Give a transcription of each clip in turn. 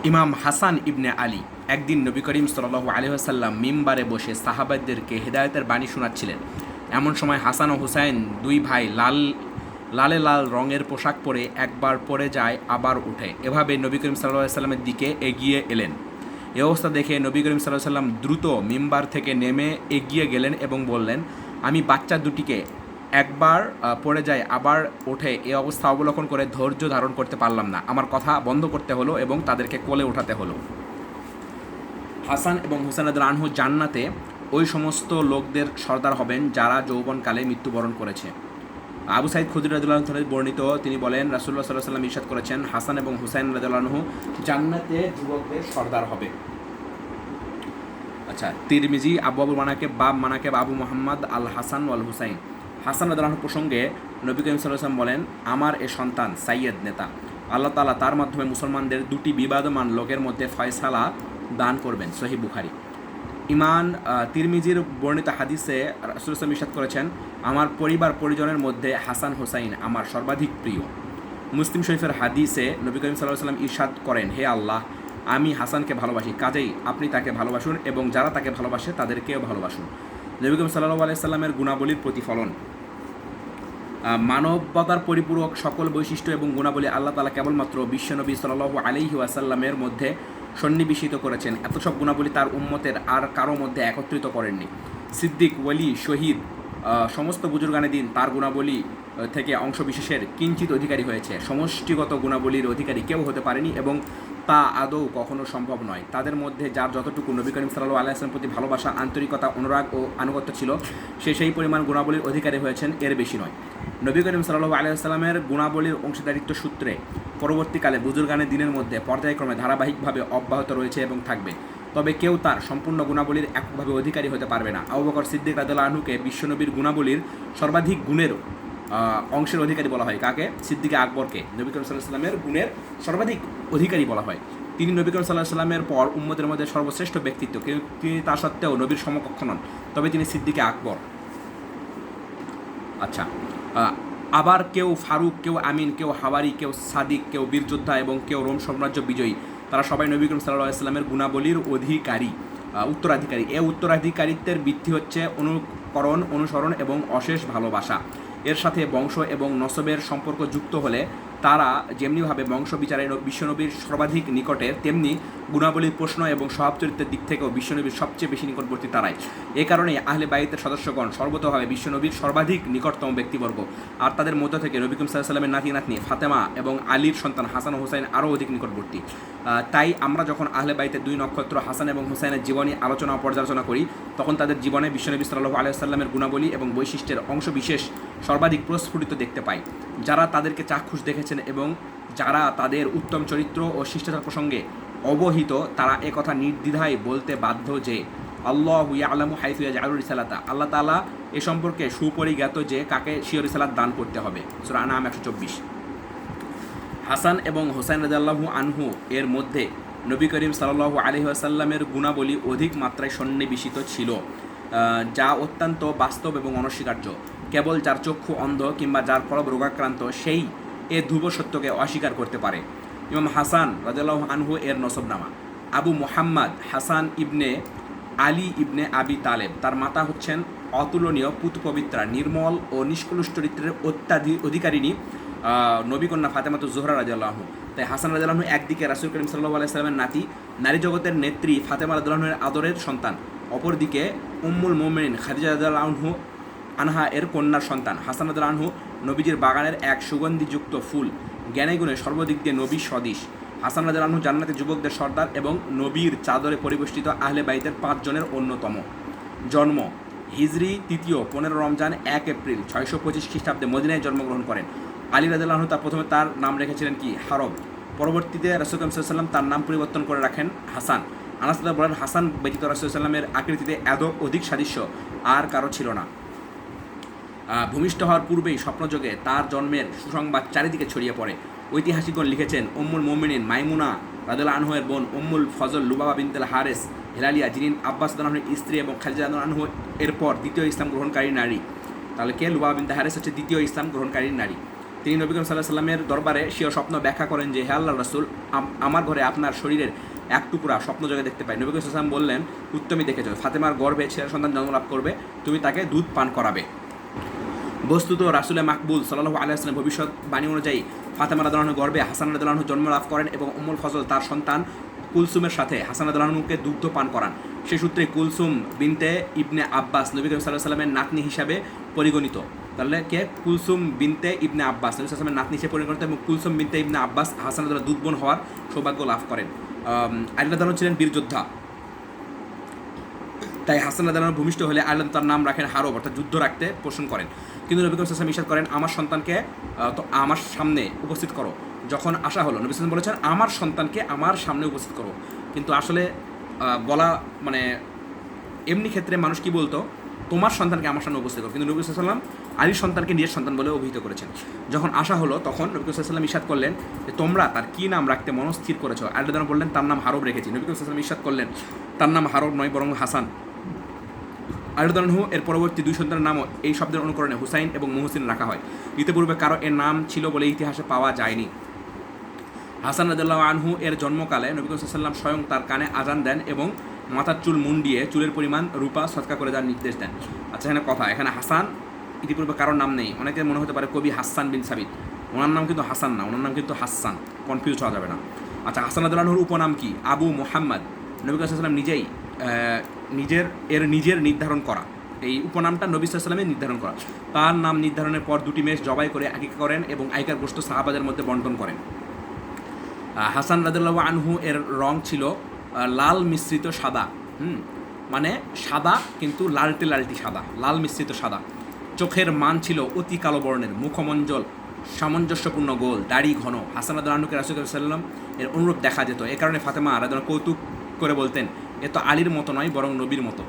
ইমাম হাসান ইবনে আলী একদিন নবী করিম সাল্লাল্লাহু আলাইহি ওয়াসাল্লাম মিম্বারে বসে সাহাবাদেরকে হেদায়েতের বাণী শোনাচ্ছিলেন। এমন সময় হাসান ও হুসাইন দুই ভাই লালে লাল রঙের পোশাক পরে একবার পরে যায় আবার উঠে, এভাবে নবী করিম সাল্লাল্লাহু আলাইহি সাল্লামের দিকে এগিয়ে এলেন। এ অবস্থা দেখে নবী করিম সাল্লাল্লাহু আলাইহি সাল্লাম দ্রুত মিম্বার থেকে নেমে এগিয়ে গেলেন এবং বললেন, আমি বাচ্চা দুটিকে একবার পড়ে যায় আবার ওঠে এ অবস্থা অবলোকন করে ধৈর্য ধারণ করতে পারলাম না। আমার কথা বন্ধ করতে হলো এবং তাদেরকে কোলে ওঠাতে হলো। হাসান এবং হুসেন রাদিয়াল্লাহু আনহু জান্নাতে ওই সমস্ত লোকদের সর্দার হবেন যারা যৌবনকালে মৃত্যুবরণ করেছে। আবু সাইদ খুদরি রাদিয়াল্লাহু আনহু বর্ণিত, তিনি বলেন, রাসূলুল্লাহ সাল্লাল্লাহু আলাইহি ওয়াসাল্লাম ইরশাদ করেছেন, হাসান এবং হুসাইন রাদিয়াল্লাহু আনহু জান্নাতে যুবকদের সর্দার হবে। আচ্ছা, তিরমিজি আবওয়াবুল মানাকিব বাব মানাকিব আবু মুহাম্মদ আল হাসান ওয়াল হুসাইন। হাসান রাদিয়াল্লাহু আনহু প্রসঙ্গে নবী করিম সাল্লাল্লাহু আলাইহি ওয়াসাল্লাম বলেন, আমার এ সন্তান সাইয়্যেদ নেতা, আল্লাহ তাআলা তার মাধ্যমে মুসলমানদের দুটি বিবাদমান লোকের মধ্যে ফয়সালা দান করবেন। সহিহ বুখারী। ইমান তিরমিজির বর্ণিত হাদিসে রাসূলুল্লাহ সাল্লাল্লাহু আলাইহি ওয়াসাল্লাম ইরশাদ করেছেন, আমার পরিবার পরিজনের মধ্যে হাসান হুসাইন আমার সর্বাধিক প্রিয়। মুসলিম শরীফের হাদিসে নবী করিম সাল্লাল্লাহু আলাইহি ওয়াসাল্লাম ইরশাদ করেন, হে আল্লাহ, আমি হাসানকে ভালোবাসি, কাজেই আপনি তাকে ভালোবাসুন এবং যারা তাকে ভালোবাসে তাদেরকেও ভালোবাসুন। নবী করিম সাল্লাল্লাহু আলাইহি সাল্লামের গুণাবলীর প্রতিফলন। মানবতার পরিপূরক সকল বৈশিষ্ট্য এবং গুণাবলী আল্লাহ তাআলা কেবলমাত্র বিশ্বনবী সাল্লাল্লাহু আলাইহি ওয়াসাল্লামের মধ্যে সন্নিবেশিত করেছেন। এত সব গুণাবলী তার উম্মতের আর কারো মধ্যে একত্রিত করেননি। সিদ্দিক, ওয়ালি, শহীদ, সমস্ত বুজুর্গানে দিন তার গুণাবলী থেকে অংশবিশেষের কিঞ্চিত অধিকারী হয়েছে। সমষ্টিগত গুণাবলীর অধিকারী কেউ হতে পারেনি এবং তা আদৌ কখনো সম্ভব নয়। তাদের মধ্যে যার যতটুকু নবী করিম সাল্লাল্লাহু আলাইহি ওয়াসাল্লামের প্রতি ভালোবাসা, আন্তরিকতা, অনুরাগ ও আনুগত্য ছিল, সে সেই পরিমাণ গুণাবলীর অধিকারী হয়েছেন, এর বেশি নয়। নবী করিম সাল্লাল্লাহু আলাইহি ওয়াসাল্লামের গুণাবলীর অংশীদারিত্ব সূত্রে পরবর্তীকালে বুজুর্গানের দিনের মধ্যে পর্যায়ক্রমে ধারাবাহিকভাবে অব্যাহত রয়েছে এবং থাকবে। তবে কেউ তার সম্পূর্ণ গুণাবলীর এককভাবে অধিকারী হতে পারবে না। আবু বকর সিদ্দিক রাদিয়াল্লাহু আনহুকে বিশ্বনবীর গুণাবলীর সর্বাধিক গুণের অংশের অধিকারী বলা হয়। কাকে? সিদ্দিকে আকবরকে নবী করিম সাল্লাল্লাহু আলাইহি ওয়াসাল্লামের গুণের সর্বাধিক অধিকারী বলা হয়। তিনি নবী করিম সাল্লাল্লাহু আলাইহি ওয়াসাল্লামের পর উম্মতের মধ্যে সর্বশ্রেষ্ঠ ব্যক্তিত্ব, তিনি তা সত্ত্বেও নবীর সমকক্ষ নন, তবে তিনি সিদ্দিকে আকবর। আচ্ছা, আবার কেউ ফারুক, কেউ আমিন, কেউ হাওয়ারি, কেউ সাদিক, কেউ বীরযোদ্ধা এবং কেউ রোম সাম্রাজ্য বিজয়ী। তারা সবাই নবী করিম সাল্লাল্লাহু আলাইহি ওয়াসাল্লামের গুণাবলীর অধিকারী, উত্তরাধিকারী। এ উত্তরাধিকারিত্বের ভিত্তি হচ্ছে অনুকরণ, অনুসরণ এবং অশেষ ভালোবাসা। এর সাথে বংশ এবং নসবের সম্পর্ক যুক্ত হলে তারা যেমনিভাবে বংশ বিচারে বিশ্বনবীর সর্বাধিক নিকটে, তেমনি গুণাবলীর প্রশ্ন এবং স্বভাব চরিত্রের দিক থেকেও বিশ্বনবীর সবচেয়ে বেশি নিকটবর্তী তারাই। এ কারণে আহলে বাইতের সদস্যগণ সর্বতভাবে বিশ্বনবীর সর্বাধিক নিকটতম ব্যক্তিবর্গ। আর তাদের মধ্য থেকে নবী করিম সাল্লাল্লাহু আলাইহি ওয়াসাল্লামের নাতি নাতনি ফাতেমা এবং আলীর সন্তান হাসান ও হুসাইন আরও অধিক নিকটবর্তী। তাই আমরা যখন আহলে বাইতের দুই নক্ষত্র হাসান এবং হুসাইনের জীবনী আলোচনা ও পর্যালোচনা করি, তখন তাদের জীবনে বিশ্বনবী সাল্লাল্লাহু আলাইহি ওয়াসাল্লামের গুণাবলী এবং বৈশিষ্ট্যের অংশ বিশেষ সর্বাধিক প্রস্ফুটিত দেখতে পাই। যারা তাদেরকে চাক্ষুষ দেখেছেন এবং যারা তাদের উত্তম চরিত্র ও শিষ্টাচার প্রসঙ্গে অবহিত, তারা একথা নির্দ্বিধায় বলতে বাধ্য যে আল্লাহু ইয়ালামু হাইসু ইয়াজআলু রিসালাতা, আল্লাহ তাআলা এ সম্পর্কে সুপরিজ্ঞাত যে কাকে স্বীয় রিসালাত দান করতে হবে। সূরা আনআম 124। হাসান এবং হুসাইন রাদিয়াল্লাহু আনহু এর মধ্যে নবী করিম সাল্লাল্লাহু আলাইহি ওয়াসাল্লামের গুণাবলী অধিক মাত্রায় সন্নিবেশিত ছিল, যা অত্যন্ত বাস্তব এবং অনস্বীকার্য। কেবল যার চক্ষু অন্ধ কিংবা যার কলব রোগাক্রান্ত সেই এ ধ্রুব সত্যকে অস্বীকার করতে পারে। ইমাম হাসান রাদিয়াল্লাহু আনহু এর নসবনামা। আবু মুহাম্মদ হাসান ইবনে আলী ইবনে আবি তালেব, তার মাতা হচ্ছেন অতুলনীয় পুতপবিত্রা, নির্মল ও নিষ্কলুষ চরিত্রের অধিকারিণী নবীকন্যা ফাতেমাতুজ জোহরা রাদিয়াল্লাহু আনহু। তাই হাসান রাদিয়াল্লাহু আনহু একদিকে রাসূল করিম সাল্লাল্লাহু আলাইহি ওয়াসাল্লামের নাতি, নারী জগতের নেত্রী ফাতেমা রাদিয়াল্লাহু আনহার আদরের সন্তান, অপরদিকে উম্মুল মুমিনিন খাদিজা রাদিয়াল্লাহু আনহা এর কন্যার সন্তান। হাসান রাদিয়াল্লাহু আনহু নবীজির বাগানের এক সুগন্ধিযুক্ত ফুল, জ্ঞানে গুণে সর্বদিক দিয়ে নবী সদৃশ। হাসান রাদিয়াল্লাহু আনহু জান্নাতে যুবকদের সর্দার এবং নবীর চাদরে পরিবেষ্টিত আহলে বাইতের 5 জনের অন্যতম। জন্ম হিজরি 15 রমজান 1 এপ্রিল 625 খ্রিস্টাব্দে মদিনায় জন্মগ্রহণ করেন। আলী রাদিয়াল্লাহু আনহু তার প্রথমে তার নাম রেখেছিলেন কি? হারব। পরবর্তীতে রাসূল সাল্লাল্লাহু আলাইহি ওয়াসাল্লাম তার নাম পরিবর্তন করে রাখেন হাসান। আনাস বলেন, হাসান ব্যতীত রাসূল সাল্লাল্লাহু আলাইহি ওয়াসাল্লামের আকৃতিতে এত অধিক সাদৃশ্য আর কারো ছিল না। ভূমিষ্ঠ হওয়ার পূর্বেই স্বপ্নযোগে তার জন্মের সুসংবাদ চারিদিকে ছড়িয়ে পড়ে। ঐতিহাসিকগণ লিখেছেন, উম্মুল মুমিনিন মাইমুনা রাদিয়াল্লাহু আনহুয়ের বোন উম্মুল ফজল লুবাবা বিনতুল হারিস হিলালিয়া, যিনি আব্বাস রাদিয়াল্লাহু আনহুর স্ত্রী এবং খাদিজা রাদিয়াল্লাহু আনহু এরপর দ্বিতীয় ইসলাম গ্রহণকারী নারী। তাহলে কে? লুবাবা বিনতে হারিস হচ্ছে দ্বিতীয় ইসলাম গ্রহণকারী নারী। তিনি নবী করিম সাল্লাল্লাহু আলাইহি সাল্লামের দরবারে স্বীয় স্বপ্ন ব্যাখ্যা করেন যে হে আল্লাহর রাসূল, আমার ঘরে আপনার শরীরের এক টুকরা স্বপ্ন জগে দেখতে পাই। নবী করিম সাল্লাল্লাহু আলাইহি সাল্লাম বললেন, উত্তমই দেখেছ, ফাতেমার গর্ভে ছেলে সন্তান জন্মলাভ করবে, তুমি তাকে দুধ পান করাবে। বস্তুত রাসূলে মাকবুল সাল্লাল্লাহু আলাইহি ওয়াসাল্লাম ভবিষ্যৎবাণী অনুযায়ী ফাতেমা রাদিয়াল্লাহু আনহা গর্ভে হাসান রাদিয়াল্লাহু আনহু জন্ম লাভ করেন এবং উম্মুল ফজল তার সন্তান কুলসুমের সাথে হাসান রাদিয়াল্লাহু আনহুকে দুগ্ধ পান করান। সে সূত্রে কুলসুম বিনতে ইবনে আব্বাস নবী করিম সাল্লাল্লাহু আলাইহি ওয়াসাল্লামের নাতনি হিসাবে পরিগণিত। তাহলে কে? কুলসুম বিনতে ইবনে আব্বাস নবী সাল্লাল্লাহু আলাইহি ওয়াসাল্লামের নাতনি হিসেবে পরিগণিত এবং কুলসুম বিনতে ইবনে আব্বাস হাসান রাদিয়াল্লাহু দুধ বোন হওয়ার সৌভাগ্য লাভ করেন। আলী রাদিয়াল্লাহু ছিলেন বীর যোদ্ধা, তাই হাসান রাদিয়াল্লাহু ভূমিষ্ঠ হলে আলী তার নাম রাখেন হারব, অর্থাৎ যুদ্ধ রাখতে পোষণ করেন। কিন্তু নবী করিম সাল্লাল্লাহু আলাইহি ওয়াসাল্লাম ইরশাদ করেন, আমার সন্তানকে তো আমার সামনে উপস্থিত করো। যখন আসা হলো নবী সাল্লাল্লাহু আলাইহি ওয়াসাল্লাম বলেছেন আমার সন্তানকে আমার সামনে উপস্থিত করো, কিন্তু আসলে বলা মানে এমনি ক্ষেত্রে মানুষ কি বলতো, তোমার সন্তানকে আমার সামনে উপস্থিত করো, কিন্তু নবী সাল্লাল্লাহু আলাইহি ওয়াসাল্লাম আলীর সন্তানকে নিজের সন্তান বলে অভিহিত করেছেন। যখন আসা হলো তখন নবী সাল্লাল্লাহু আলাইহি ওয়াসাল্লাম ইরশাদ করলেন যে তোমরা তার কী নাম রাখতে মনস্থির করেছো? আলী রাদিয়াল্লাহু আনহু বললেন তার নাম হারব রেখেছি। নবী সাল্লাল্লাহু আলাইহি ওয়াসাল্লাম ইরশাদ করলেন তার নাম হারব নয় বরং হাসান। আলী রাদিয়াল্লাহু আনহু এর পরবর্তী দুই সন্তানের নামও এই শব্দের অনুকরণে হুসাইন এবং মুহসিন রাখা হয়। ইতিপূর্বে কারো এর নাম ছিল বলে ইতিহাসে পাওয়া যায়নি। হাসান রাদিয়াল্লাহু আনহু এর জন্মকালে নবী করিম সাল্লাল্লাহু আলাইহি ওয়াসাল্লাম স্বয়ং তার কানে আজান দেন এবং মাথার চুল মুন্ডিয়ে চুলের পরিমাণ রূপা সদকা করে দেওয়ার নির্দেশ দেন। আচ্ছা, এখানে কথা, এখানে হাসান ইতিপূর্বে কারোর নাম নেই। অনেকের মনে হতে পারে কবি হাসান বিন সাবিত, ওনার নাম কিন্তু হাসান না, ওনার নাম কিন্তু হাসান, কনফিউজ হওয়া যাবে না। আচ্ছা, হাসান রাদিয়াল্লাহু আনহুর উপনাম কি? আবু মুহাম্মদ। নবী করিম সাল্লাল্লাহু আলাইহি ওয়াসাল্লাম নিজেই নিজের নির্ধারণ করা, এই উপনামটা নবী সাল্লাল্লাহু আলাইহি ওয়াসাল্লামের নির্ধারণ করা। তার নাম নির্ধারণের পর দুটি মেষ জবাই করে আকিকা করেন এবং আকিকার গোশত সাহাবাদের মধ্যে বন্টন করেন। হাসান রাদিয়াল্লাহু আনহু এর রং ছিল লাল মিশ্রিত সাদা, মানে সাদা কিন্তু লালটে লালটি সাদা, লাল মিশ্রিত সাদা। চোখের মান ছিল অতি কালো বর্ণের, মুখমঞ্জল সামঞ্জস্যপূর্ণ গোল, দাড়ি ঘন। হাসান রাদিয়াল্লাহু আনহুকে রাসূল সাল্লাল্লাহু আলাইহি ওয়াসাল্লাম এর অনুরূপ দেখা যেত। এ কারণে ফাতেমা রাদিয়াল্লাহু কৌতুক করে বলতেন, এ তো আলীর মতো নয় বরং নবীর মতো।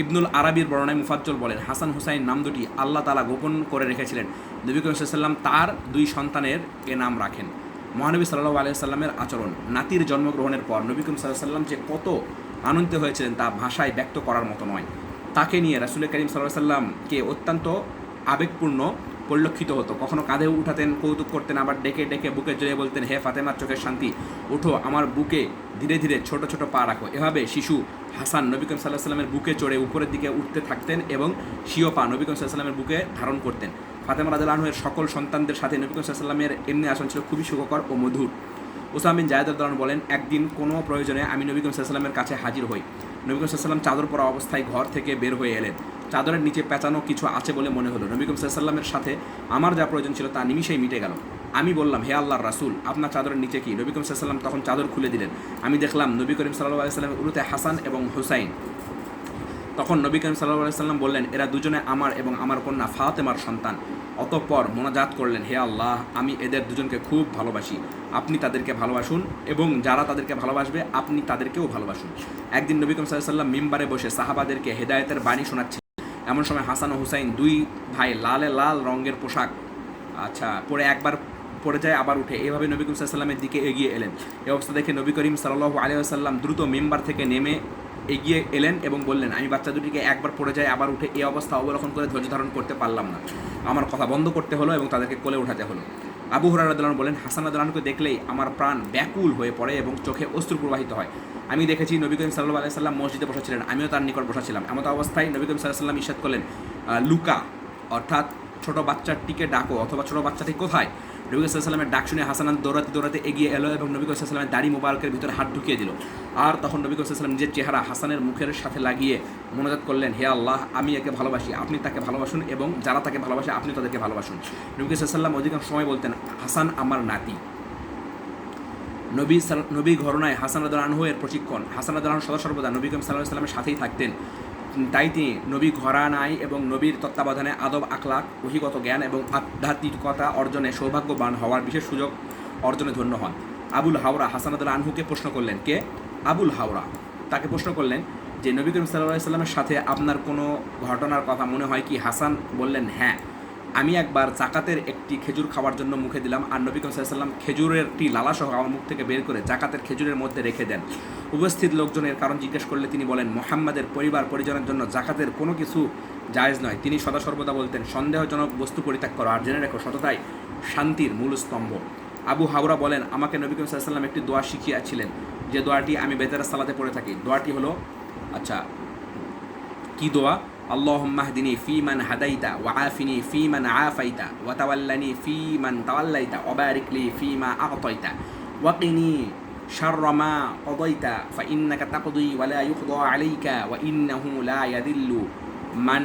ইবনুল আরাবির বর্ণনায় মুফাজ্জল বলেন, হাসান হুসাইন নাম দুটি আল্লাহ তাআলা গোপন করে রেখেছিলেন। নবী করিম সাল্লাল্লাহু আলাইহি ওয়াসাল্লাম তার দুই সন্তানের এ নাম রাখেন। মহানবী সাল্লাল্লাহু আলাইহি ওয়াসাল্লামের আচরণ। নাতির জন্মগ্রহণের পর নবী করিম সাল্লাল্লাহু আলাইহি ওয়াসাল্লাম যে কত আনন্দিত হয়েছিলেন তা ভাষায় ব্যক্ত করার মতো নয়। তাকে নিয়ে রাসূল করিম সাল্লাল্লাহু আলাইহি ওয়াসাল্লামকে অত্যন্ত আবেগপূর্ণ পরিলক্ষিত হতো। কখনো কাঁধে উঠাতেন, কৌতুক করতেন, আবার ডেকে ডেকে বুকে জড়িয়ে বলতেন, হে ফাতেমার চোখের শান্তি, ওঠো আমার বুকে, ধীরে ধীরে ছোট ছোট পা রাখো। এভাবে শিশু হাসান নবী করিম সাল্লাল্লাহু আলাইহি ওয়াসাল্লামের বুকে চড়ে উপরের দিকে উঠতে থাকতেন এবং স্বীয় পা নবী করিম সাল্লাল্লাহু আলাইহি ওয়াসাল্লামের বুকে ধারণ করতেন। ফাতেমা রাদিয়াল্লাহু আনহুর সকল সন্তানদের সাথে নবী করিম সাল্লাল্লাহু আলাইহি ওয়াসাল্লামের এমনি আচরণ ছিল খুবই সুখকর ও মধুর। উসামা বিন জায়েদ রাদিয়াল্লাহু আনহু বলেন, একদিন কোনো প্রয়োজনে আমি নবী করিম সাল্লাল্লাহু আলাইহি ওয়াসাল্লামের কাছে হাজির হই। নবী করিম সাল্লাল্লাহু আলাইহি ওয়াসাল্লাম চাদর পরা অবস্থায় ঘর থেকে বের হয়ে এলেন। চাদরের নিচে পেঁচানো কিছু আছে বলে মনে হলো। নবী করিম সাল্লাল্লাহু আলাইহি ওয়াসাল্লামের সাথে আমার যা প্রয়োজন ছিল তা নিমিষেই মিটে গেল। আমি বললাম, হে আল্লাহর রাসূল, আপনার চাদরের নিচে কি? নবী করিম সাল্লাল্লাহু আলাইহি ওয়াসাল্লাম তখন চাদর খুলে দিলেন। আমি দেখলাম নবী করিম সাল্লাল্লাহু আলাইহি ওয়াসাল্লামের উরুতে হাসান এবং হুসাইন। তখন নবী করিম সাল্লাল্লাহু আলাইহি ওয়াসাল্লাম বললেন, এরা দুজনে আমার এবং আমার কন্যা ফাতেমার সন্তান। অতঃপর মোনাজাত করলেন, হে আল্লাহ, আমি এদের দুজনকে খুব ভালোবাসি, আপনি তাদেরকে ভালোবাসুন এবং যারা তাদেরকে ভালোবাসবে আপনি তাদেরকেও ভালোবাসুন। একদিন নবী করিম সাল্লাল্লাহু আলাইহি ওয়াসাল্লাম মিম্বারে বসে সাহাবাদেরকে হেদায়েতের বাণী শোনাচ্ছিলেন। এমন সময় হাসান ও হুসাইন দুই ভাই লালে লাল রঙের পোশাক পরে একবার পড়ে যায় আবার উঠে, এভাবে নবী করিম সাল্লাল্লাহু আলাইহি ওয়াসাল্লামের দিকে এগিয়ে এলেন। এই অবস্থা দেখে নবী করিম সাল্লাল্লাহু আলাইহি ওয়াসাল্লাম দ্রুত মিম্বার থেকে নেমে এগিয়ে এলেন এবং বললেন, আমি বাচ্চা দুটিকে একবার পড়ে যায় আবার উঠে এই অবস্থা অবলোকন করে ধৈর্য ধারণ করতে পারলাম না, আমার কথা বন্ধ করতে হলো এবং তাদেরকে কোলে উঠাতে হলো। আবু হুরায়রা রাদিয়াল্লাহু আনহু বলেন, হাসান রাদিয়াল্লাহু আনহুকে দেখলেই আমার প্রাণ ব্যাকুল হয়ে পড়ে এবং চোখে অশ্রু প্রবাহিত হয়। আমি দেখেছি নবী করিম সাল্লাল্লাহু আলাইহি ওয়াসাল্লাম মসজিদে বসেছিলেন, আমিও তার নিকট বসেছিলাম। এমত অবস্থায় নবী করিম সাল্লাল্লাহু আলাইহি ওয়াসাল্লাম ইরশাদ করলেন, লুকা, অর্থাৎ ছোট বাচ্চাটিকে ডাকো, অথবা ছোট বাচ্চাটি কোথায়? নবী সাল্লাল্লাহু আলাইহি ওয়াসাল্লামের ডাক শুনে হাসান দৌড়াতে দৌড়াতে এগিয়ে এলো এবং নবী সাল্লাল্লাহু আলাইহি ওয়াসাল্লামের দাড়ি মোবারকের ভিতরে হাত ঢুকিয়ে দিল। আর তখন নবী সাল্লাল্লাহু আলাইহি ওয়াসাল্লাম নিজের চেহারা হাসানের মুখের সাথে লাগিয়ে মোনাজাত করলেন, হে আল্লাহ, আমি একে ভালোবাসি, আপনি তাকে ভালোবাসুন এবং যারা তাকে ভালোবাসে আপনি তাদেরকে ভালোবাসুন। নবী সাল্লাল্লাহু আলাইহি ওয়াসাল্লাম অধিকাংশ সময় বলতেন, হাসান আমার নাতি। নবী ঘরনায় হাসান রাদিয়াল্লাহু আনহু এর প্রশিক্ষণ। হাসান রাদিয়াল্লাহু আনহু সদা সর্বদা নবী করিম সাল্লাল্লাহু আলাইহি ওয়াসাল্লামের সাথেই থাকতেন। তাই তিনি নবী ঘরানায় এবং নবীর তত্ত্বাবধানে আদব আখলাক, ওহীগত জ্ঞান এবং আধ্যাত্মিকতা অর্জনে সৌভাগ্যবান হওয়ার বিশেষ সুযোগ অর্জনে ধন্য হন। আবুল হাওরা হাসান রাদিয়াল্লাহু আনহুকে প্রশ্ন করলেন, কে? আবুল হাওরা তাকে প্রশ্ন করলেন যে নবী করিম সাল্লাল্লাহু আলাইহি ওয়াসাল্লামের সাথে আপনার কোনো ঘটনার কথা মনে হয় কি? হাসান বললেন, হ্যাঁ, আমি একবার জাকাতের একটি খেজুর খাওয়ার জন্য মুখে দিলাম আর নবী করিম সাল্লাল্লাহু আলাইহি ওয়াসাল্লাম খেজুরের একটি লালাসহ আমার মুখ থেকে বের করে জাকাতের খেজুরের মধ্যে রেখে দেন। উপস্থিত লোকজনের কারণ জিজ্ঞেস করলে তিনি বলেন, মুহাম্মাদের পরিবার পরিজনের জন্য জাকাতের কোনো কিছু জায়েজ নয়। তিনি সদা সর্বদা বলতেন, সন্দেহজনক বস্তু পরিত্যাগ করো আর জেনে রেখো সততাই শান্তির মূল স্তম্ভ। আবু হাওরা বলেন, আমাকে নবী করিম সাল্লাল্লাহু আলাইহি ওয়াসাল্লাম একটি দোয়া শিখিয়েছিলেন, যে দোয়াটি আমি বেতের সালাতে পড়ে থাকি। দোয়াটি হলো, আচ্ছা কি দোয়া? আল্লাহুম্মা হদিনি ফীমান হাদাইতা ওয়া আফিনি ফীমান আফাইতা ওয়া তাওয়াল্লানি ফীমান তাওয়াল্লাইতা ওয়া বারিক লি ফীমা আ'তাইতা ওয়া কিনি শাররা মা কাদাইতা ফাইন্নাকা তাকদি ওয়া লা ইউকদা আলাইকা ওয়া ইন্নাহু লা ইয়াদিল্লু মান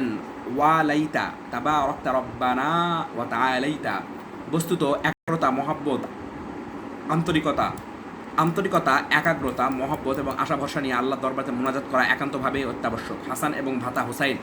ওয়ালাইতা তাবারাকতা রব্বানা ওয়া তাআলাইতা। বস্তুত একাগ্রতা, মহব্বত, আন্তরিকতা, একাগ্রতা, মহব্বত এবং আশা ভরসা নিয়ে আল্লাহ দরবারে মোনাজাত করা একান্তভাবে অত্যাবশ্যক। হাসান এবং ভাতা হুসাইন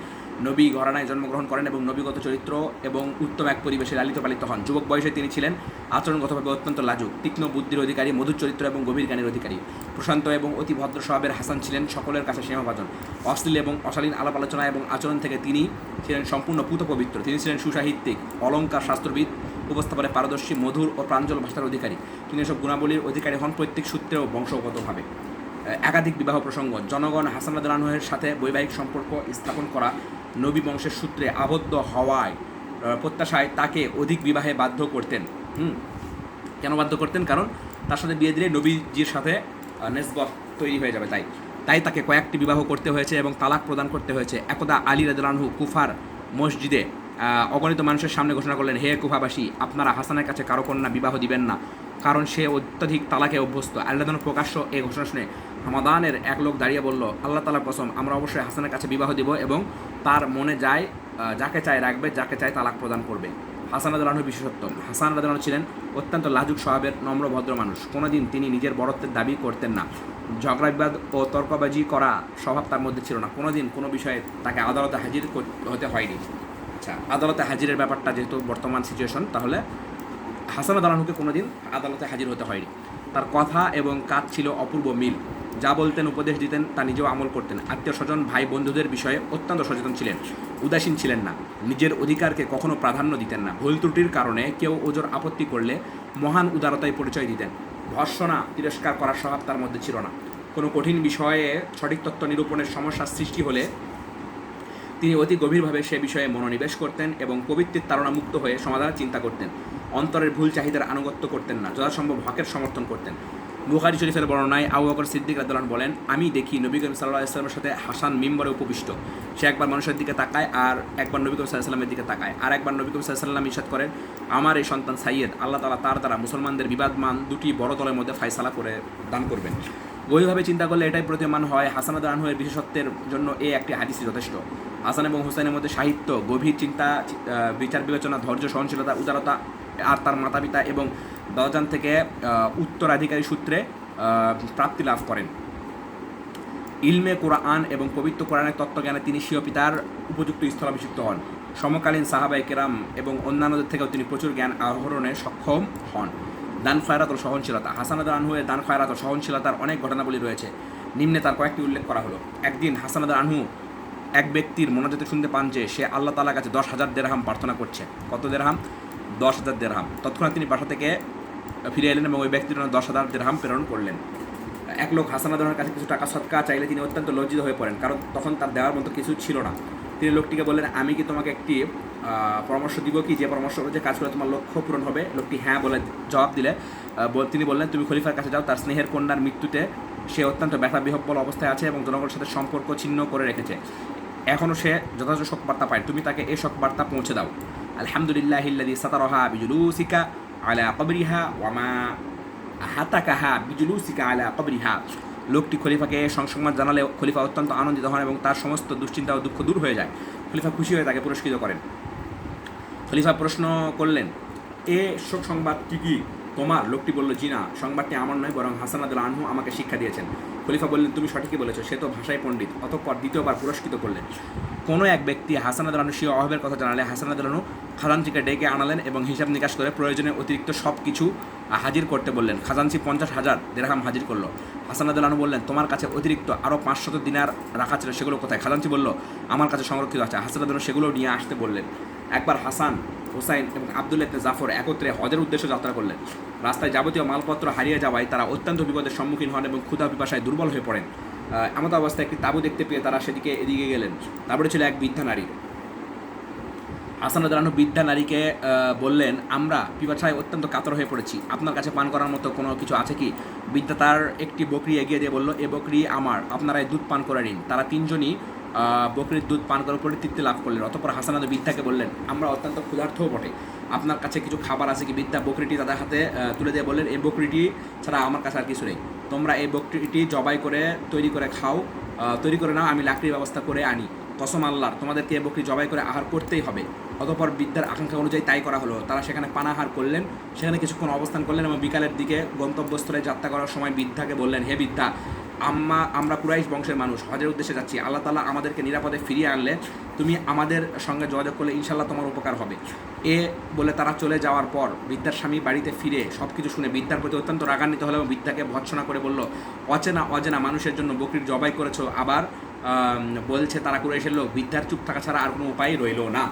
নবী ঘরানায় জন্মগ্রহণ করেন এবং নবীগত চরিত্র এবং উত্তম এক পরিবেশে লালিত পালিত হন। যুবক বয়সে তিনি ছিলেন আচরণগতভাবে অত্যন্ত লাজুক, তীক্ষ্ণ বুদ্ধির অধিকারী, মধুর চরিত্র এবং গভীর জ্ঞানের অধিকারী। প্রশান্ত এবং অতি ভদ্র স্বভাবের হাসান ছিলেন সকলের কাছে স্নেহভাজন। অশ্লীল এবং অশালীন আলাপ আলোচনা এবং আচরণ থেকে তিনি ছিলেন সম্পূর্ণ পূত পবিত্র। তিনি ছিলেন সুসাহিত্যিক, অলঙ্কার শাস্ত্রবিদ, উপস্থাপনে পারদর্শী, মধুর ও প্রাঞ্জল ভাষার অধিকারী। তিনি এসব গুণাবলীর অধিকারী হন প্রত্যেক সূত্রে ও বংশগতভাবে। একাধিক বিবাহ প্রসঙ্গ। জনগণ হাসান রাদিয়াল্লাহু আনহুর সাথে বৈবাহিক সম্পর্ক স্থাপন করা নবী বংশের সূত্রে আবদ্ধ হওয়ায় প্রত্যাশায় তাকে অধিক বিবাহে বাধ্য করতেন। কেন বাধ্য করতেন? কারণ তার সাথে বিয়ে দিলে নবীজির সাথে নেসবত তৈরি হয়ে যাবে, তাই তাকে কয়েকটি বিবাহ করতে হয়েছে এবং তালাক প্রদান করতে হয়েছে। একদা আলী রাদিয়াল্লাহু আনহু কুফার মসজিদে অগণিত মানুষের সামনে ঘোষণা করলেন, হে কুফাবাসী, আপনারা হাসানের কাছে কারো কন্যা বিবাহ দিবেন না, কারণ সে অত্যধিক তালাকে অভ্যস্ত। আল্লাহ প্রকাশ্য এই ঘোষণা শুনে হামাদানের এক লোক দাঁড়িয়ে বলল, আল্লাহ তাআলার কসম, আমরা অবশ্যই হাসানের কাছে বিবাহ দিব এবং তার মনে যায় যাকে চায় রাখবে, যাকে চায় তালাক প্রদান করবে। হাসান রাদিয়াল্লাহু আনহু বিশেষত্ব। হাসান রাদিয়াল্লাহু আনহু ছিলেন অত্যন্ত লাজুক স্বভাবের, নম্র ভদ্র মানুষ। কোনোদিন তিনি নিজের বড়ত্বের দাবি করতেন না। ঝগড়া বিবাদ ও তর্কবাজি করা স্বভাব তার মধ্যে ছিল না। কোনোদিন কোনো বিষয়ে তাকে আদালতে হাজির হতে হয়নি। আচ্ছা, আদালতে হাজিরের ব্যাপারটা যেহেতু বর্তমান সিচুয়েশন, তাহলে হাসান রাদিয়াল্লাহু আনহুকে কোনোদিন আদালতে হাজির হতে হয়নি। তার কথা এবং কাজ ছিল অপূর্ব মিল। যা বলতেন, উপদেশ দিতেন, তা নিজেও আমল করতেন। আত্মীয় স্বজন, ভাই বন্ধুদের বিষয়ে অত্যন্ত সচেতন ছিলেন, উদাসীন ছিলেন না। নিজের অধিকারকে কখনো প্রাধান্য দিতেন না। ভুল ত্রুটির কারণে কেউ ওজোর আপত্তি করলে মহান উদারতায় পরিচয় দিতেন। ভর্ৎসনা, তিরস্কার করার স্বভাব তার মধ্যে ছিল না। কোনো কঠিন বিষয়ে সঠিক তথ্য নিরূপণের সমস্যার সৃষ্টি হলে তিনি অতি গভীরভাবে সে বিষয়ে মনোনিবেশ করতেন এবং কবিত্বের তাড়নামুক্ত হয়ে সমাধানের চিন্তা করতেন। অন্তরের ভুল চাহিদার আনুগত্য করতেন না, যথাসম্ভব হকের সমর্থন করতেন। বুখারী শরীফের বর্ণনায় আবু বকর সিদ্দিক রাদিয়াল্লাহু আনহু বলেন, আমি দেখি নবী করিম সাল্লাল্লাহু আলাইহি ওয়াসাল্লামের সাথে হাসান মিম্বরে উপবিষ্ট। সে একবার মানুষের দিকে তাকায়, আর একবার নবী করিম সাল্লাল্লাহু আলাইহি ওয়াসাল্লামের দিকে তাকায়, আর একবার নবী করিম সাল্লাল্লাহু আলাইহি ওয়াসাল্লাম ইরশাদ করেন, আমার এই সন্তান সাইয়্যেদ, আল্লাহ তাআলা তার দ্বারা মুসলমানদের বিবাদমান দুটি বড় দলের মধ্যে ফায়সালা করে দান করবেন। গভীরভাবে চিন্তা করলে এটাই প্রতীয়মান হয় হাসান রাদিয়াল্লাহু আনহু এর বিশেষত্বের জন্য এই একটি হাদিসই যথেষ্ট। হাসান এবং হুসাইনের মধ্যে সাহিত্য, গভীর চিন্তা, বিচার বিবেচনা, ধৈর্য, সহনশীলতা, উদারতা, আর তার মাতা পিতা এবং দাদাজান থেকে উত্তরাধিকারী সূত্রে প্রাপ্তি লাভ করেন। ইলমে কোরআন এবং পবিত্র কোরআনের তত্ত্বজ্ঞানে তিনি স্বীয় পিতার উপযুক্ত স্থলাভিষিক্ত হন। সমকালীন সাহাবায়ে কেরাম এবং অন্যান্যদের থেকেও তিনি প্রচুর জ্ঞান আহরণে সক্ষম হন। দান খয়রাত ও সহনশীলতা। হাসান রাদিয়াল্লাহু আনহু এর দান খয়রাত ও সহনশীলতার অনেক ঘটনাবলী রয়েছে। নিম্নে তার কয়েকটি উল্লেখ করা হলো। একদিন হাসান রাদিয়াল্লাহু আনহু এক ব্যক্তির মোনাজাতে শুনতে পান যে সে আল্লাহ তাআলার কাছে 10,000 দিরহাম প্রার্থনা করছে। কত দিরহাম? 10,000 দিরহাম। তৎক্ষণাৎ তিনি বাসা থেকে ফিরে এলেন এবং ওই ব্যক্তির জন্য 10,000 দিরহাম প্রেরণ করলেন। এক লোক হাসান রাদিয়াল্লাহু আনহুর কাছে কিছু টাকা সদকা চাইলে তিনি অত্যন্ত লজ্জিত হয়ে পড়েন, কারণ তখন তার দেওয়ার মতো কিছু ছিল না। তিনি লোকটিকে বললেন, আমি কি তোমাকে একটি পরামর্শ দিব কি, যে পরামর্শ যে কাজ করে তোমার লক্ষ্য পূরণ হবে? লোকটি হ্যাঁ বলে জবাব দিলে তিনি বললেন, তুমি খলিফার কাছে যাও, তার স্নেহের কন্যার মৃত্যুতে সে অত্যন্ত ব্যথা বিহ্বল অবস্থায় আছে এবং জনগণের সাথে সম্পর্ক ছিন্ন করে রেখেছে। এখনও সে যথাযথ শোকবার্তা পায়, তুমি তাকে এই শোকবার্তা পৌঁছে দাও। আলহামদুলিল্লাহিল্লাযী সাতারাহা বিজুলুসিকা আলা কবরিহা ওয়া মা হাতাকাহা বিজুলুসিকা আলা কবরিহা। লোকটি খলিফাকে সংবাদ জানালে খলিফা অত্যন্ত আনন্দিত হন এবং তার সমস্ত দুশ্চিন্তা ও দুঃখ দূর হয়ে যায়। খলিফা খুশি হয়ে তাকে পুরস্কৃত করেন। খলিফা প্রশ্ন করলেন, এ শোক সংবাদ কি তোমার? লোকটি বলল, জি না, সংবাদটি আমার নয়, বরং হাসান রাদিয়াল্লাহু আনহু আমাকে শিক্ষা দিয়েছেন। খলিফা বললেন, তুমি সঠিকই বলেছ, সে তো ভাষায় পণ্ডিত। অতঃপর দ্বিতীয়বার পুরস্কৃত করলেন। কোনো এক ব্যক্তি হাসান রাদিয়াল্লাহু আনহু স্বীয় অভাবের কথা জানালে হাসান রাদিয়াল্লাহু আনহু খাজানচিকে ডেকে আনালেন এবং হিসাব নিকাশ করে প্রয়োজনে অতিরিক্ত সব কিছু হাজির করতে বললেন। খাজানচি 50,000 দিরহাম হাজির করলো। হাসান রাদিয়াল্লাহু আনহু বললেন, তোমার কাছে অতিরিক্ত আরও 500 দিনার রাখা ছিল, সেগুলো কোথায়? খাজানচি বলল, আমার কাছে সংরক্ষিত আছে। হাসান রাদিয়াল্লাহু আনহু সেগুলো নিয়ে আসতে বললেন। একবার হাসান, হুসাইন এবং আব্দুল্লাহ ইবনে জাফর একত্রে হজের উদ্দেশ্যে যাত্রা করলেন। রাস্তায় যাবতীয় মালপত্র হারিয়ে যাওয়ায় তারা অত্যন্ত বিপদের সম্মুখীন হন এবং ক্ষুধা পিপাসায় দুর্বল হয়ে পড়েন। এমত অবস্থায় একটি তাঁবু দেখতে পেয়ে তারা এদিকে গেলেন। তারপরে ছিল এক বৃদ্ধা নারী। হাসান রাদিয়াল্লাহু আনহু বৃদ্ধা নারীকে বললেন, আমরা পিপাসায় অত্যন্ত কাতর হয়ে পড়েছি, আপনার কাছে পান করার মতো কোনো কিছু আছে কি? বৃদ্ধা তার একটি বকরি এগিয়ে দিয়ে বলল, এ বকরি আমার, আপনারা এই দুধ পান করে নিন। তারা তিনজনই বকরির দুধ পান করার পরে তৃপ্তি লাভ করলেন। অতঃপর হাসান রাদিয়াল্লাহু বৃদ্ধাকে বললেন, আমরা অত্যন্ত ক্ষুধার্তও বটে, আপনার কাছে কিছু খাবার আছে কি? বৃদ্ধা বকরিটি তাদের হাতে তুলে দিয়ে বললেন, এই বকরিটি ছাড়া আমার কাছে আর কিছু নেই, তোমরা এই বকরিটি জবাই করে তৈরি করে খাও, তৈরি করে নাও, আমি লাকড়ির ব্যবস্থা করে আনি। কসম আল্লাহর, তোমাদেরকে এ বকরি জবাই করে আহার করতেই হবে। অতঃপর বৃদ্ধার আকাঙ্ক্ষা অনুযায়ী তাই করা হলো। তারা সেখানে পানাহার করলেন, সেখানে কিছুক্ষণ অবস্থান করলেন এবং বিকালের দিকে গন্তব্যস্থলে যাত্রা করার সময় বৃদ্ধাকে বললেন, হে বৃদ্ধা, আমরা কুরাইশ বংশের মানুষ, হজের উদ্দেশ্যে যাচ্ছি, আল্লাহ তাআলা আমাদেরকে নিরাপদে ফিরিয়ে আনলে তুমি আমাদের সঙ্গে যোগাযোগ করলে ইনশাল্লাহ তোমার উপকার হবে। এ বলে তারা চলে যাওয়ার পর বৃদ্ধার স্বামী বাড়িতে ফিরে সব কিছু শুনে বৃদ্ধার প্রতি অত্যন্ত রাগান্বিত হলো এবং বৃদ্ধাকে ভৎসনা করে বলল, অচেনা মানুষের জন্য বকরির জবাই করেছো, আবার বলছে তারা কুরাইশের লোক। বৃদ্ধার চুপ থাকা ছাড়া আর কোনো উপায় রইল না।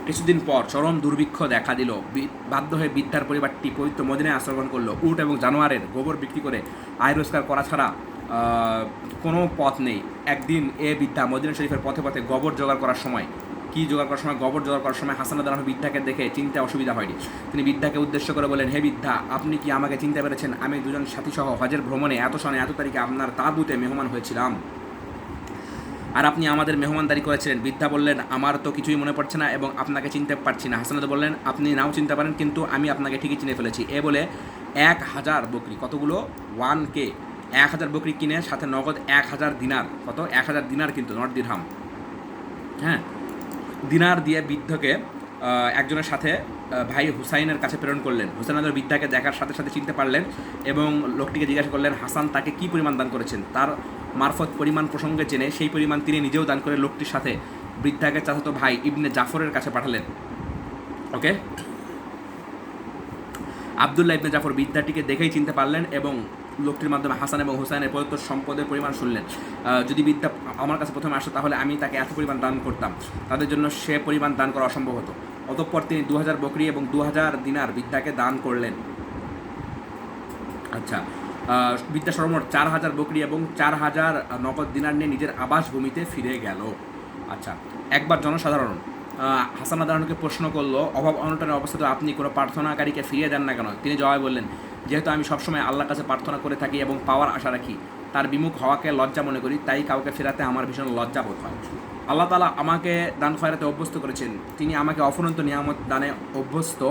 কিছুদিন পর চরম দুর্ভিক্ষ দেখা দিল। বাধ্য হয়ে বৃদ্ধার পরিবারটি পবিত্র মদিনায় আশ্রয় করলো। উট এবং জানোয়ারের গোবর বিক্রি করে আয় রোজগার করা ছাড়া কোনো পথ নেই। একদিন এ বৃদ্ধা মদিনা শরীফের পথে পথে গোবর জোগাড় করার সময় গোবর জোগাড় করার সময় হাসান রাদিয়াল্লাহু আনহু বৃদ্ধাকে দেখে চিনতে অসুবিধা হয়নি। তিনি বৃদ্ধাকে উদ্দেশ্য করে বলেন, হে বৃদ্ধা, আপনি কি আমাকে চিনতে পেরেছেন? আমি দুজন সাথীসহ হজের ভ্রমণে এত সনে এত তারিখে আপনার তাঁবুতে মেহমান হয়েছিলাম, আর আপনি আমাদের মেহমানদারি করেছিলেন। বৃদ্ধা বললেন, আমার তো কিছুই মনে পড়ছে না এবং আপনাকে চিনতে পারছি না। হাসান বললেন, আপনি নাও চিনতে পারেন, কিন্তু আমি আপনাকে ঠিকই চিনে ফেলেছি। এ বলে 1000 বকরি, কতগুলো 1K, 1000 বকরি কিনে সাথে নগদ 1000 দিনার, কত 1000 দিনার, কিন্তু নট দিরহাম, হ্যাঁ, দিনার দিয়ে বৃদ্ধকে একজনের সাথে ভাই হুসাইনের কাছে প্রেরণ করলেন। হুসাইন বৃদ্ধাকে দেখার সাথে সাথে চিনতে পারলেন এবং লোকটিকে জিজ্ঞাসা করলেন হাসান তাকে কী পরিমাণ দান করেছেন। তার মারফত পরিমাণ প্রসঙ্গে জেনে সেই পরিমাণ তিনি নিজেও দান করে লোকটির সাথে বৃদ্ধাকে চাচাতো ভাই ইবনে জাফরের কাছে পাঠালেন। ওকে, আবদুল্লাহ ইবনে জাফর বৃদ্ধাটিকে দেখেই চিনতে পারলেন এবং লোকটির মাধ্যমে হাসান এবং হুসাইনের প্রদত্ত সম্পদের পরিমাণ শুনলেন। যদি বৃদ্ধা আমার কাছে প্রথমে আসতো তাহলে আমি তাকে এত পরিমাণ দান করতাম, তাদের জন্য সে পরিমাণ দান করা অসম্ভব হতো। অতঃপর তিনি 2000 বকরি এবং 2000 দিনার বৃদ্ধাকে দান করলেন। আচ্ছা, বৃদ্ধা সর্বমোট 4000 বকরি এবং 4000 নগদ দিনার নিয়ে নিজের আবাসভূমিতে ফিরে গেল। আচ্ছা, একবার জনসাধারণ হাসান রাদিয়াল্লাহু আনহুকে প্রশ্ন করলো, অভাব অনটনের অবস্থাতে আপনি কোনো প্রার্থনাকারীকে ফিরিয়ে দেন না কেন? তিনি জবাবে বললেন, যেহেতু আমি সবসময় আল্লাহর কাছে প্রার্থনা করে থাকি এবং পাওয়ার আশা রাখি, তার বিমুখ হওয়াকে লজ্জা মনে করি, তাই কাউকে ফেরাতে আমার ভীষণ লজ্জা বোধ হয়। আল্লাহ তাআলা আমাকে দান খয়রাতে অভ্যস্ত করেছেন, তিনি আমাকে অফুরন্ত নিয়ামত দানে অভ্যস্ত,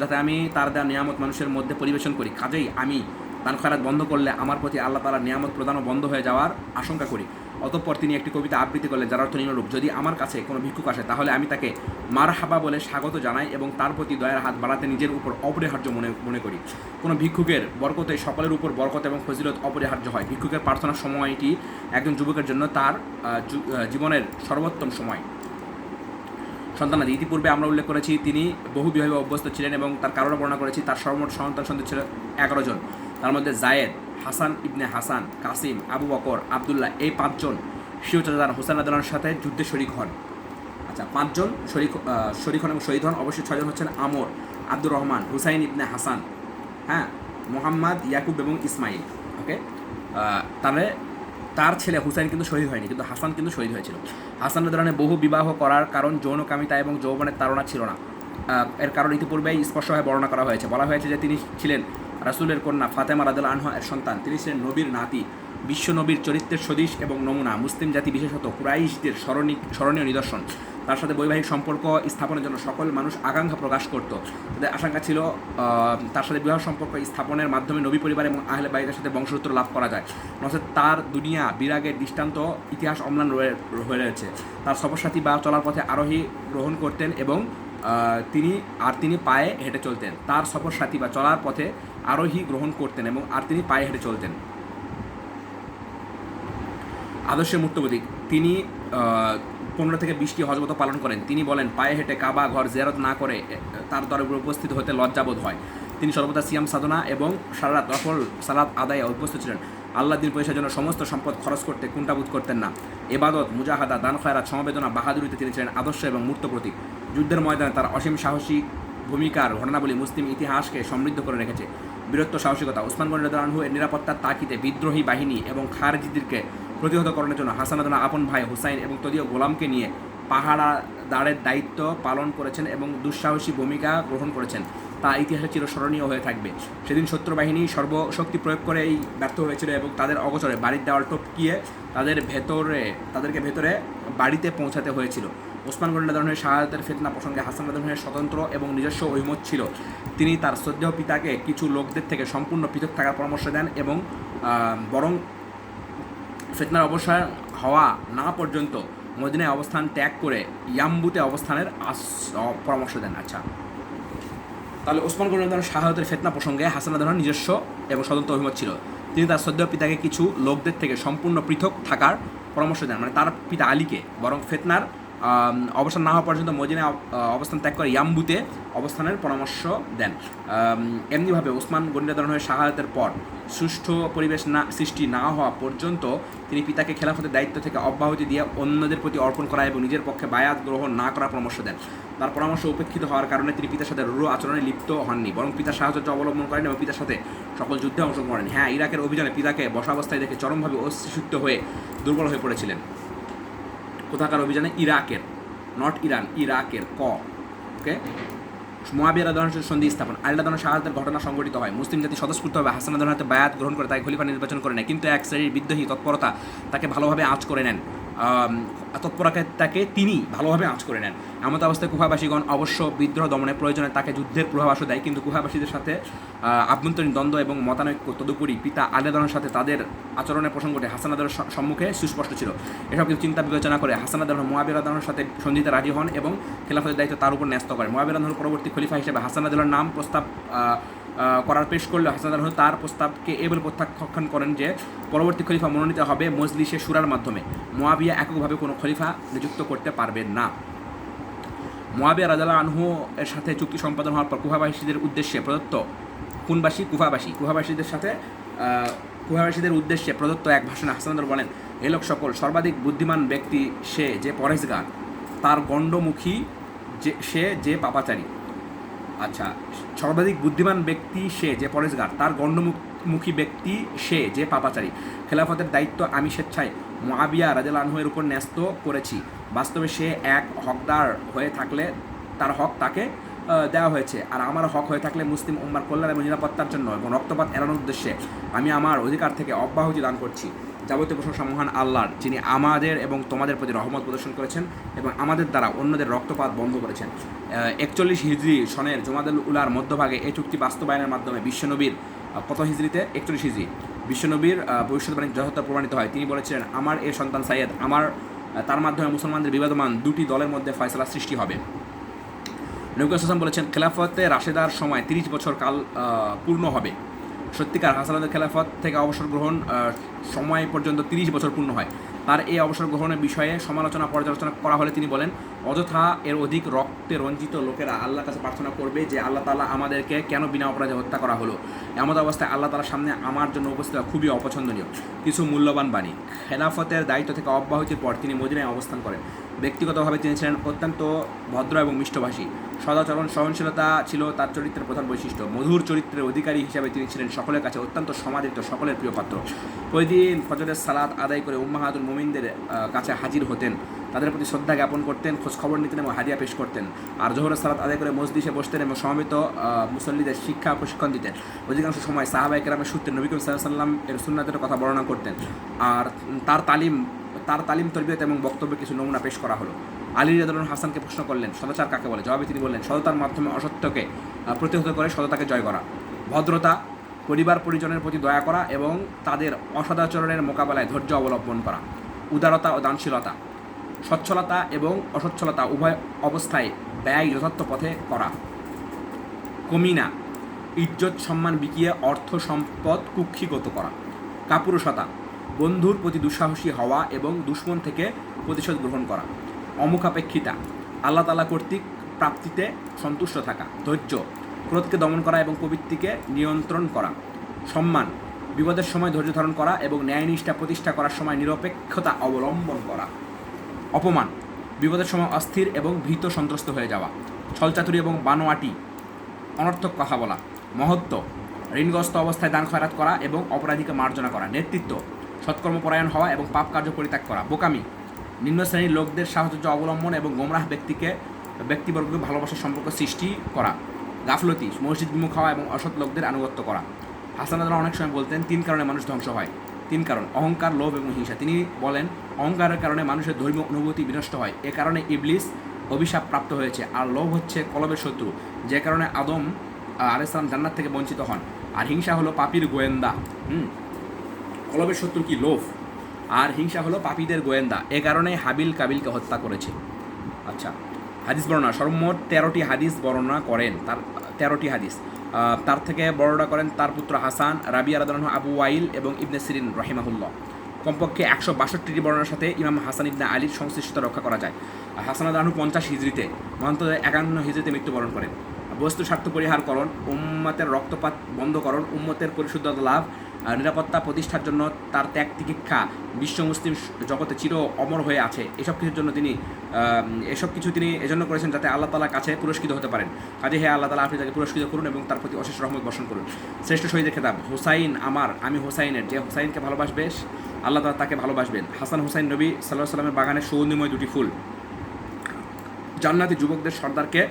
যাতে আমি তার দেওয়া নিয়ামত মানুষের মধ্যে পরিবেশন করি। কাজেই আমি দান খয়রাত বন্ধ করলে আমার প্রতি আল্লাহ তাআলার নিয়ামত প্রদানও বন্ধ হয়ে যাওয়ার আশঙ্কা করি। অতঃপর তিনি একটি কবিতা আবৃত্তি করলেন, যার অর্থ নিম্নরূপ: যদি আমার কাছে কোনো ভিক্ষুক আসে তাহলে আমি তাকে মারহাবা বলে স্বাগত জানাই এবং তার প্রতি দয়ার হাত বাড়াতে নিজের উপর অপরিহার্য মনে করি। কোনো ভিক্ষুকের বরকতে সকলের উপর বরকত এবং ফজিলত অপরিহার্য হয়। ভিক্ষুকের প্রার্থনার সময়টি একজন যুবকের জন্য তার জীবনের সর্বোত্তম সময়। সন্তানাদি, ইতিপূর্বে আমরা উল্লেখ করেছি তিনি বহু বিবাহে অভ্যস্ত ছিলেন এবং তার কারণে বর্ণনা করেছি তার সর্বমোট সন্তান ছিল 11 জন। তার মধ্যে জায়েদ, হাসান ইবনে হাসান, কাসিম, আবু বকর, আবদুল্লাহ, এই 5 জন স্বীয় চাচা হুসাইন রাদিয়াল্লাহু আনহুর সাথে যুদ্ধে শরীক হন। আচ্ছা, 5 জন শরীক হন এবং শহীদ হন। অবশ্যই 6 জন হচ্ছেন আমর, আব্দুর রহমান, হুসাইন ইবনে হাসান, হ্যাঁ, মোহাম্মদ, ইয়াকুব এবং ইসমাইল। ওকে, তাহলে তার ছেলে হুসাইন কিন্তু শহীদ হয়নি, কিন্তু হাসান কিন্তু শহীদ হয়েছিল। হাসান রাদিয়াল্লাহু আনহু বহু বিবাহ করার কারণ যৌনকামিতা এবং যৌবনের তাড়না ছিল না। এর কারণ ইতিপূর্বেই স্পষ্টভাবে বর্ণনা করা হয়েছে। বলা হয়েছে যে তিনি ছিলেন রাসূলের কন্যা ফাতেমা রাদিয়াল্লাহু আনহা এর সন্তান। তিনি ছিলেন নবীর নাতি, বিশ্ব নবীর চরিত্রের সদৃশ এবং নমুনা, মুসলিম জাতি বিশেষত কুরাইশদের স্মরণীয় নিদর্শন। তার সাথে বৈবাহিক সম্পর্ক স্থাপনের জন্য সকল মানুষ আকাঙ্ক্ষা প্রকাশ করত। তাদের আশঙ্কা ছিল তার সাথে বিবাহ সম্পর্ক স্থাপনের মাধ্যমে নবী পরিবার এবং আহলে বাইতের সাথে বংশসূত্র লাভ করা যায়। নচেত তার দুনিয়া বিরাগের দৃষ্টান্ত ইতিহাস অম্লান হয়ে রয়েছে। তার সফরসাথী বা চলার পথে আরোহী গ্রহণ করতেন এবং তিনি পায়ে হেঁটে চলতেন। তার সফরসাথী বা চলার পথে আরোহী গ্রহণ করতেন এবং তিনি পায়ে হেঁটে চলতেন। আদর্শের মূর্তপ্রতীক, তিনি 15 থেকে 20টি হজরত পালন করেন। তিনি বলেন, পায়ে হেঁটে কাবা ঘর জিয়ারত না করে তার দরবারে উপস্থিত হতে লজ্জাবোধ হয়। তিনি সর্বদা সিয়াম সাধনা এবং সারারাত নফল সালাত আদায়ে অভ্যস্ত ছিলেন। আল্লাহ দিন পয়সার জন্য সমস্ত সম্পদ খরচ করতে কুণ্ঠাবোধ করতেন না। ইবাদত, মুজাহাদা, দান খয়রাত, সমবেদনা, বাহাদুরিতে তিনি ছিলেন আদর্শ এবং মূর্ত প্রতীক। যুদ্ধের ময়দানে তার অসীম সাহসী ভূমিকার ঘটনাবলী মুসলিম ইতিহাসকে সমৃদ্ধ করে রেখেছে। বীরত্ব, সাহসিকতা, উসমান গনি রাদিয়াল্লাহু আনহু এর নিরাপত্তার তাকিদে বিদ্রোহী বাহিনী এবং খারজিদেরকে প্রতিহতকরণের জন্য হাসান রাদিয়াল্লাহু আপন ভাই হুসাইন এবং তদীয় গোলামকে নিয়ে পাহারাদারের দায়িত্ব পালন করেছেন এবং দুঃসাহসী ভূমিকা গ্রহণ করেছেন, তা ইতিহাসে চিরস্মরণীয় হয়ে থাকবে। সেদিন শত্রু বাহিনী সর্বশক্তি প্রয়োগ করে এই ব্যর্থ হয়েছিল এবং তাদের অগোচরে বাড়ির দেওয়াল টপকিয়ে তাদেরকে ভেতরে বাড়িতে পৌঁছাতে হয়েছিল। ওসমান গনি রাদিয়াল্লাহু আনহু শাহাদাতের ফিতনা প্রসঙ্গে হাসান রাদিয়াল্লাহু আনহু স্বতন্ত্র এবং নিজস্ব অভিমত ছিল। তিনি তার শ্রদ্ধেয় পিতাকে কিছু লোকদের থেকে সম্পূর্ণ পৃথক থাকার পরামর্শ দেন এবং বরং ফিতনার অবসান হওয়া না পর্যন্ত মদিনায় অবস্থান ত্যাগ করে ইয়াম্বুতে অবস্থানের পরামর্শ দেন। আচ্ছা, তাহলে ওসমান গনি রাদিয়াল্লাহু আনহু শাহাদাতের ফিতনা প্রসঙ্গে হাসান রাদিয়াল্লাহু আনহু নিজস্ব এবং স্বতন্ত্র অভিমত ছিল। তিনি তার শ্রদ্ধেয় পিতাকে কিছু লোকদের থেকে সম্পূর্ণ পৃথক থাকার পরামর্শ দেন, মানে তার পিতা আলীকে বরং ফিতনার অবস্থান না হওয়া পর্যন্ত মদিনায় অবস্থান ত্যাগ করে ইয়াম্বুতে অবস্থানের পরামর্শ দেন। এমনিভাবে ওসমান গনি রাদিয়াল্লাহু আনহু শাহাদাতের পর সুষ্ঠু পরিবেশ সৃষ্টি না হওয়া পর্যন্ত তিনি পিতাকে খেলাফতের দায়িত্ব থেকে অব্যাহতি দিয়ে অন্যদের প্রতি অর্পণ করা এবং নিজের পক্ষে বায়াত গ্রহণ না করার পরামর্শ দেন। তার পরামর্শ উপেক্ষিত হওয়ার কারণে তিনি পিতার সাথে রূঢ় আচরণে লিপ্ত হননি, বরং পিতার সাহচর্য অবলম্বন করেন এবং পিতার সাথে সকল যুদ্ধে অংশগ্রহণ করেন। হ্যাঁ, ইরাকের অভিযানে পিতাকে বসা অবস্থায় দেখে চরমভাবে অস্থিসুক্ত হয়ে দুর্বল হয়ে পড়েছিলেন। কোথাকার অভিযানে? ইরাকের, নট ইরান, ইরাকের। ওকে। মুয়াবিয়া রাদিয়াল্লাহু আনহুর সন্ধি স্থাপন। আলী রাদিয়াল্লাহু আনহু শাহাদাতের ঘটনা সংঘটিত হয়। মুসলিম জাতি স্বতঃস্ফূর্তভাবে হাসান রাদিয়াল্লাহু আনহুর বায়াত গ্রহণ করে তাই খলিফা নির্বাচন করে নেয়, কিন্তু এক শ্রেণীর বিদ্রোহী তৎপরতা তাকে ভালোভাবে আঁচ করে নেন। তিনি ভালোভাবে আঁচ করে নেন। এমত অবস্থায় কুফাবাসীগণ অবশ্য বিদ্রোহ দমনের প্রয়োজনে তাকে যুদ্ধের পূর্বাভাসও দেয়, কিন্তু কুফাবাসীদের সাথে আভ্যন্তরীণ দ্বন্দ্ব এবং মতানৈক্য, তদুপরি পিতা আলী রাদিয়াল্লাহু আনহুর সাথে তাদের আচরণের প্রসঙ্গটি হাসান রাদিয়াল্লাহু আনহুর সম্মুখে সুস্পষ্ট ছিল। এসব কিছু চিন্তা বিবেচনা করে হাসান রাদিয়াল্লাহু আনহু মুয়াবিয়া রাদিয়াল্লাহু আনহুর সাথে সন্ধিতে রাজি হন এবং খেলাফতের দায়িত্ব তার উপর ন্যস্ত করেন। মুয়াবিয়া রাদিয়াল্লাহু আনহুর পরবর্তী খলিফা হিসেবে হাসান রাদিয়াল্লাহু আনহুর নাম প্রস্তাব করার পেশ করলে হাসান রাদিয়াল্লাহু আনহু তার প্রস্তাবকে এ বলে প্রত্যাখ্যান করেন যে পরবর্তী খলিফা মনোনীত হবে মজলিসে শুরার মাধ্যমে। মুয়াবিয়া এককভাবে কোনো খলিফা নিযুক্ত করতে পারবেন না। মুয়াবিয়া রাদিয়াল্লাহু আনহু এর সাথে চুক্তি সম্পাদন হওয়ার পর কুফাবাসীদের উদ্দেশ্যে প্রদত্ত কুফাবাসীদের উদ্দেশ্যে প্রদত্ত এক ভাষণে হাসান রাদিয়াল্লাহু বলেন, এ লোক সকল সর্বাধিক বুদ্ধিমান ব্যক্তি সে যে পরহেজগার, তার গণ্ডমুখী সে যে পাপাচারী। আচ্ছা, সর্বাধিক বুদ্ধিমান ব্যক্তি সে যে পরহেজগার, তার গণ্ডমুখী ব্যক্তি সে যে পাপাচারী। খেলাফতের দায়িত্ব আমি স্বেচ্ছায় মুয়াবিয়া রাদিয়াল্লাহু আনহুর উপর ন্যস্ত করেছি। বাস্তবে সে এক হকদার হয়ে থাকলে তার হক তাকে দেওয়া হয়েছে, আর আমার হক হয়ে থাকলে মুসলিম উম্মার কল্যাণ এবং নিরাপত্তার জন্য এবং রক্তপাত এড়ানোর উদ্দেশ্যে আমি আমার অধিকার থেকে অব্যাহতি দান করছি। যাবতীয় প্রশংসা মহান আল্লাহর, যিনি আমাদের এবং তোমাদের প্রতি রহমত প্রদর্শন করেছেন এবং আমাদের দ্বারা অন্যদের রক্তপাত বন্ধ করেছেন। 41 হিজরি সনের জুমাদুল উলার মধ্যভাগে এই চুক্তি বাস্তবায়নের মাধ্যমে বিশ্বনবীর কত হিজরিতে? 41 হিজরি বিশ্বনবীর ভবিষ্যৎবাণী যথার্থ প্রমাণিত হয়। তিনি বলেছিলেন, আমার এ সন্তান সাইয়েদ, তার মাধ্যমে মুসলমানদের বিবাদমান দুটি দলের মধ্যে ফয়সালা সৃষ্টি হবে। নবী সাল্লাল্লাহু আলাইহি ওয়াসাল্লাম বলেছেন, খেলাফতে রাশেদার সময় 30 বছর কাল পূর্ণ হবে। সত্যিকার হাসানের খেলাফত থেকে অবসর গ্রহণ সময় পর্যন্ত 30 বছর পূর্ণ হয়। তার এই অবসর গ্রহণের বিষয়ে পর্যালোচনা করা হলে তিনি বলেন, অযথা এর অধিক রক্তে রঞ্জিত লোকেরা আল্লাহর কাছে প্রার্থনা করবে যে আল্লাহ তাআলা আমাদেরকে কেন বিনা অপরাধে হত্যা করা হলো। এমন অবস্থায় আল্লাহ তাআলার সামনে আমার জন্য উপস্থিত খুবই অপছন্দনীয়। কিছু মূল্যবান বাণী। খেলাফতের দায়িত্ব থেকে অব্যাহতির পর তিনি মদিনায় অবস্থান করেন। ব্যক্তিগতভাবে তিনি ছিলেন অত্যন্ত ভদ্র এবং মিষ্টভাষী। সদাচরণ সহনশীলতা ছিল তার চরিত্রের প্রধান বৈশিষ্ট্য। মধুর চরিত্রের অধিকারী হিসাবে তিনি ছিলেন সকলের কাছে অত্যন্ত সমাদৃত, সকলের প্রিয় পাত্র। প্রতিদিন ফজরের সালাত আদায় করে উম্মাহাতুল মুমিনদের কাছে হাজির হতেন, তাদের প্রতি শ্রদ্ধা জ্ঞাপন করতেন, খোঁজখবর নিতেন এবং হাদিয়া পেশ করতেন। আর জোহরের সালাত আদায় করে মসজিদে বসতেন এবং সমবেত মুসল্লিদের শিক্ষা প্রশিক্ষণ দিতেন। অধিকাংশ সময় সাহাবায়ে কেরামের সূত্রে নবী করিম সাল্লাল্লাহু আলাইহি ওয়াসাল্লাম এর সুন্নাতের কথা বর্ণনা করতেন। আর তার তালিম তরবিয়ত এবং বক্তব্যে কিছু নমুনা পেশ করা হলো। আলী রাদিয়াল্লাহু আনহু হাসানকে প্রশ্ন করলেন, সদাচার কাকে বলে? জবাবে তিনি বললেন, সততার মাধ্যমে অসত্যকে প্রতিহত করে সততাকে জয় করা, ভদ্রতা, পরিবার পরিজনের প্রতি দয়া করা এবং তাদের অসদাচরণের মোকাবেলায় ধৈর্য অবলম্বন করা, উদারতা ও দানশীলতা, সচ্ছলতা এবং অসচ্ছলতা উভয় অবস্থায় ব্যয় যথার্থ পথে করা, কমিনা, ইজ্জত সম্মান বিকিয়ে অর্থ সম্পদ কুক্ষিগত করা, কাপুরুষতা, বন্ধুর প্রতি দুঃসাহসী হওয়া এবং দুশমন থেকে প্রতিশোধ গ্রহণ করা, অমুখাপেক্ষিতা, আল্লাহ তাআলা কর্তৃক প্রাপ্তিতে সন্তুষ্ট থাকা, ধৈর্য, ক্রোধকে দমন করা এবং প্রবৃত্তিকে নিয়ন্ত্রণ করা, সম্মান, বিপদের সময় ধৈর্য ধারণ করা এবং ন্যায়নিষ্ঠা প্রতিষ্ঠা করার সময় নিরপেক্ষতা অবলম্বন করা, অপমান, বিপদের সময় অস্থির এবং ভীত সন্ত্রস্ত হয়ে যাওয়া, ছলচাতুরি এবং বানোয়াটি, অনর্থক কথা বলা, মহত্ব, ঋণগ্রস্ত অবস্থায় দান খয়রাত করা এবং অপরাধীকে মার্জনা করা, নেতৃত্ব, সৎকর্মপরায়ণ হওয়া এবং পাপ কার্য পরিত্যাগ করা। বোকামি, নিম্ন শ্রেণীর লোকদের সাহচর্য অবলম্বন এবং গোমরাহ ব্যক্তিবর্গকে ভালোবাসার সম্পর্ক সৃষ্টি করা। গাফলতি, মসজিদ বিমুখ হওয়া এবং অসৎ লোকদের আনুগত্য করা। হাসান রাদিয়াল্লাহু অনেক সময় বলতেন 3 কারণে মানুষ ধ্বংস হয়। 3 কারণ: অহংকার, লোভ এবং হিংসা। তিনি বলেন অহংকারের কারণে মানুষের ধর্মীয় অনুভূতি বিনষ্ট হয়, এ কারণে ইবলিস অভিশাপ প্রাপ্ত হয়েছে। আর লোভ হচ্ছে কলবের শত্রু, যে কারণে আদম আলাইহিস সালাম জান্নাত থেকে বঞ্চিত হন। আর হিংসা হলো পাপীর গোয়েন্দা। কলবের শত্রু কি? লোভ। আর হিংসা হলো পাপীদের গোয়েন্দা, এ কারণে হাবিল কাবিলকে হত্যা করেছে। আচ্ছা, হাদিস বর্ণনা, সর্বমোট 13টি হাদিস বর্ণনা করেন। তার 13টি হাদিস তার থেকে বর্ণনা করেন তার পুত্র হাসান, রাবিয়া রাদিয়াল্লাহু আনহু, আবু ওয়াইল এবং ইবনে সিরিন রাহিমাহুল্লাহ। কমপক্ষে 162টি বর্ণনার সাথে ইমাম হাসান ইবনে আলীর সংশ্লিষ্টতা রক্ষা করা যায়। হাসান রাদিয়াল্লাহু 50 হিজরিতে, মহান্তদের 51 হিজরিতে মৃত্যুবরণ করেন। বস্তু স্বার্থ পরিহারকরণ, উম্মতের রক্তপাত বন্ধকরণ, উম্মতের পরিশুদ্ধতা লাভ, নিরাপত্তা প্রতিষ্ঠার জন্য তার ত্যাগ তিতিক্ষা বিশ্ব মুসলিম জগতে চির অমর হয়ে আছে। এসব কিছু তিনি এজন্য করেছেন যাতে আল্লাহ তাআলার কাছে পুরস্কৃত হতে পারেন। কাজে হে আল্লাহ তাআলা, আপনি তাকে পুরস্কৃত করুন এবং তার প্রতি অশেষ রহমত বর্ষণ করুন। শ্রেষ্ঠ শহীদের খেতাব, হুসাইন আমার, আমি হুসাইনের। যে হুসাইনকে ভালোবাসবে আল্লাহ তাআলা তাকে ভালোবাসবেন। হাসান হুসাইন নবী সাল্লাল্লাহু আলাইহি ওয়াসাল্লামের বাগানের সুগন্ধিময় দুটি ফুল। জান্নাতি যুবকদের সর্দারকে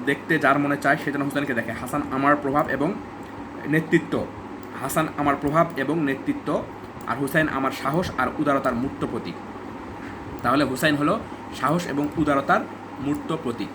দেখতে যার মনে চায় সে যেন হুসাইনকে দেখে। হাসান আমার প্রভাব এবং নেতৃত্ব, আর হুসাইন আমার সাহস আর উদারতার মূর্ত প্রতীক। তাহলে হুসাইন হলো সাহস এবং উদারতার মূর্ত প্রতীক।